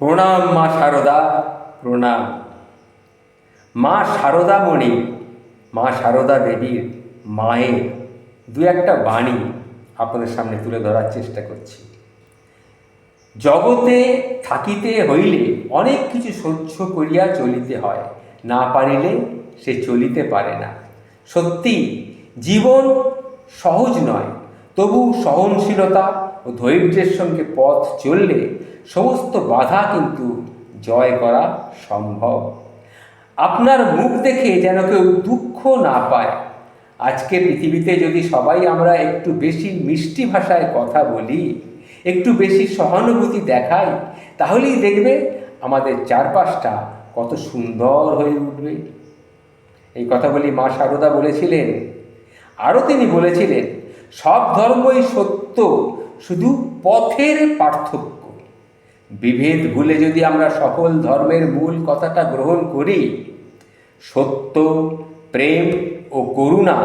প্রণাম মা শারদা, প্রণাম। মা শারদামণি, মা শারদা দেবীর মায়ের দু একটা বাণী আপনাদের সামনে তুলে ধরার চেষ্টা করছি। জগতে থাকিতে হইলে অনেক কিছু সহ্য করিয়া চলিতে হয়, না পারিলে সে চলিতে পারে না। সত্যি জীবন সহজ নয়, তবু সহনশীলতা ও ধৈর্যের সঙ্গে পথ চললে সমস্ত বাধা কিন্তু জয় করা সম্ভব। আপনার মুখ দেখে যেন কেউ দুঃখ না পায়। আজকে পৃথিবীতে যদি সবাই আমরা একটু বেশি মিষ্টি ভাষায় কথা বলি, একটু বেশি সহানুভূতি দেখাই, তাহলেই দেখবে আমাদের চারপাশটা কত সুন্দর হয়ে উঠবে। এই কথাগুলি মা শারদা বলেছিলেন। আরও তিনি বলেছিলেন, সব ধর্মই সত্য, শুধু পথের পার্থক্য। বিভেদ ভুলে যদি আমরা সকল ধর্মের মূল কথাটা গ্রহণ করি, সত্য, প্রেম ও করুণা,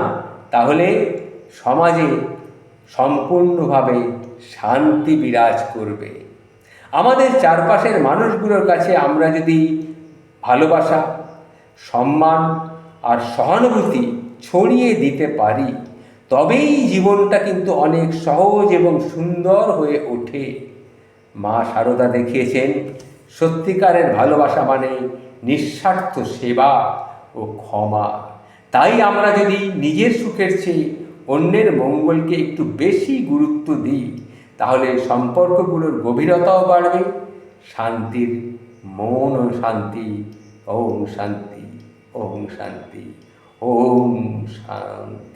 তাহলে সমাজে সম্পূর্ণভাবে শান্তি বিরাজ করবে। আমাদের চারপাশের মানুষগুলোর কাছে আমরা যদি ভালোবাসা, সম্মান আর সহানুভূতি ছড়িয়ে দিতে পারি, তবেই জীবনটা কিন্তু অনেক সহজ এবং সুন্দর হয়ে ওঠে। মা শারদা দেখিয়েছেন সত্যিকারের ভালোবাসা মানে নিঃস্বার্থ সেবা ও ক্ষমা। তাই আমরা যদি নিজের সুখের চেয়ে অন্যের মঙ্গলকে একটু বেশি গুরুত্ব দিই, তাহলে সম্পর্কগুলোর গভীরতাও বাড়বে, শান্তির মন ও শান্তি। ওম শান্তি, ওম শান্তি, ওম শান্তি।